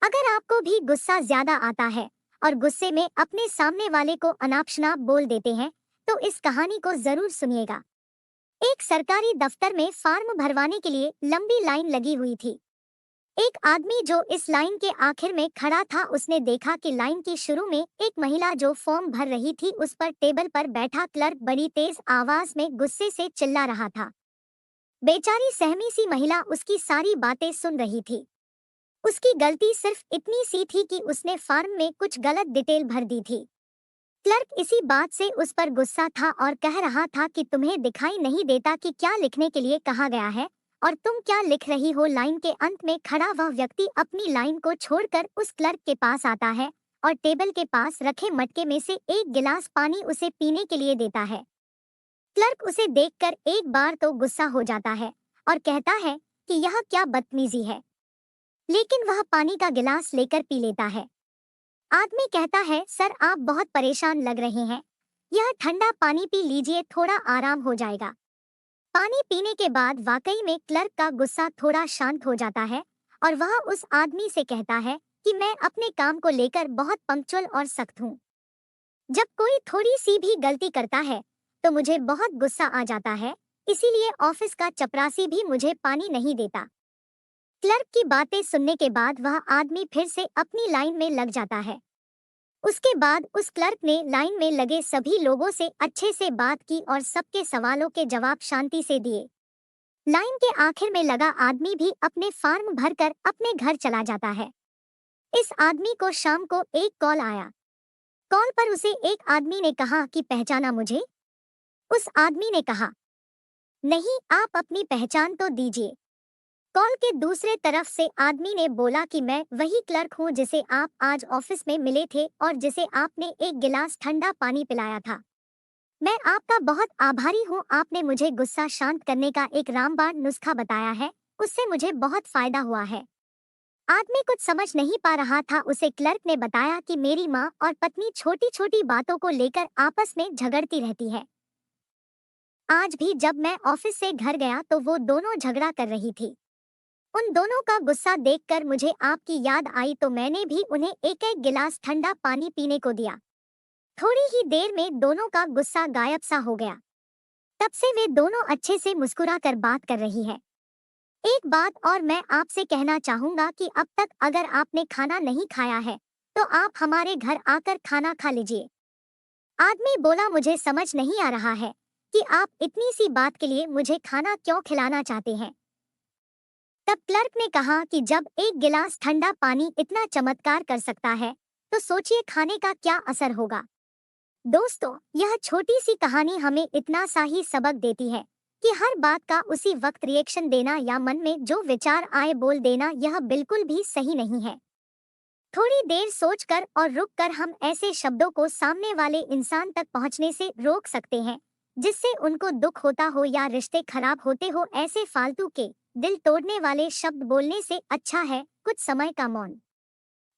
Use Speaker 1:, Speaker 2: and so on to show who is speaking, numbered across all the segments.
Speaker 1: अगर आपको भी गुस्सा ज्यादा आता है और गुस्से में अपने सामने वाले को अनाप-शनाप बोल देते हैं, तो इस कहानी को जरूर सुनिएगा। एक सरकारी दफ्तर में फॉर्म भरवाने के लिए लंबी लाइन लगी हुई थी। एक आदमी जो इस लाइन के आखिर में खड़ा था, उसने देखा कि लाइन की शुरू में एक महिला जो फॉर्म भर रही थी, उस पर टेबल पर बैठा क्लर्क बड़ी तेज आवाज में गुस्से से चिल्ला रहा था। बेचारी सहमी सी महिला उसकी सारी बातें सुन रही थी। उसकी गलती सिर्फ इतनी सी थी कि उसने फॉर्म में कुछ गलत डिटेल भर दी थी। क्लर्क इसी बात से उस पर गुस्सा था और कह रहा था कि तुम्हें दिखाई नहीं देता कि क्या लिखने के लिए कहा गया है, और तुम क्या लिख रही हो। लाइन के अंत में खड़ा वह व्यक्ति अपनी लाइन को छोड़कर उस क्लर्क के पास आता है और टेबल के पास रखे मटके में से एक गिलास पानी उसे पीने के लिए देता है। क्लर्क उसे देखकर एक बार तो गुस्सा हो जाता है और कहता है कि यह क्या बदतमीजी है, लेकिन वह पानी का गिलास लेकर पी लेता है। आदमी कहता है, सर आप बहुत परेशान लग रहे हैं, यह ठंडा पानी पी लीजिए, थोड़ा आराम हो जाएगा। पानी पीने के बाद वाकई में क्लर्क का गुस्सा थोड़ा शांत हो जाता है और वह उस आदमी से कहता है कि मैं अपने काम को लेकर बहुत पंक्चुअल और सख्त हूँ। जब कोई थोड़ी सी भी गलती करता है तो मुझे बहुत गुस्सा आ जाता है, इसीलिए ऑफिस का चपरासी भी मुझे पानी नहीं देता। क्लर्क की बातें सुनने के बाद वह आदमी फिर से अपनी लाइन में लग जाता है। उसके बाद उस क्लर्क ने लाइन में लगे सभी लोगों से अच्छे से बात की और सबके सवालों के जवाब शांति से दिए। लाइन के आखिर में लगा आदमी भी अपने फॉर्म भरकर अपने घर चला जाता है। इस आदमी को शाम को एक कॉल आया। कॉल पर उसे एक आदमी ने कहा कि पहचाना मुझे? उस आदमी ने कहा, नहीं, आप अपनी पहचान तो दीजिए। कॉल के दूसरे तरफ से आदमी ने बोला कि मैं वही क्लर्क हूँ जिसे आप आज ऑफिस में मिले थे और जिसे आपने एक गिलास ठंडा पानी पिलाया था। मैं आपका बहुत आभारी हूँ, आपने मुझे गुस्सा शांत करने का एक रामबाण नुस्खा बताया है, उससे मुझे बहुत फायदा हुआ है। आदमी कुछ समझ नहीं पा रहा था। उसे क्लर्क ने बताया कि मेरी माँ और पत्नी छोटी छोटी बातों को लेकर आपस में झगड़ती रहती है। आज भी जब मैं ऑफिस से घर गया तो वो दोनों झगड़ा कर रही थी। उन दोनों का गुस्सा देखकर मुझे आपकी याद आई तो मैंने भी उन्हें एक एक गिलास ठंडा पानी पीने को दिया। थोड़ी ही देर में दोनों का गुस्सा गायब सा हो गया। तब से वे दोनों अच्छे से मुस्कुरा कर बात कर रही है। एक बात और मैं आपसे कहना चाहूंगा कि अब तक अगर आपने खाना नहीं खाया है तो आप हमारे घर आकर खाना खा लीजिए। आदमी बोला, मुझे समझ नहीं आ रहा है कि आप इतनी सी बात के लिए मुझे खाना क्यों खिलाना चाहते हैं। तब क्लर्क ने कहा कि जब एक गिलास ठंडा पानी इतना चमत्कार कर सकता है तो सोचिए खाने का क्या असर होगा। दोस्तों, यह छोटी सी कहानी हमें इतना सा ही सबक देती है कि हर बात का उसी वक्त रिएक्शन देना या मन में जो विचार आए बोल देना, यह बिल्कुल भी सही नहीं है। थोड़ी देर सोचकर और रुककर हम ऐसे शब्दों को सामने वाले इंसान तक पहुंचने से रोक सकते हैं जिससे उनको दुख होता हो या रिश्ते खराब होते हो। ऐसे फालतू के दिल तोड़ने वाले शब्द बोलने से अच्छा है कुछ समय का मौन।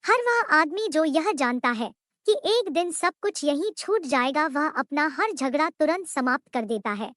Speaker 1: हर वह आदमी जो यह जानता है कि एक दिन सब कुछ यहीं छूट जाएगा, वह अपना हर झगड़ा तुरंत समाप्त कर देता है।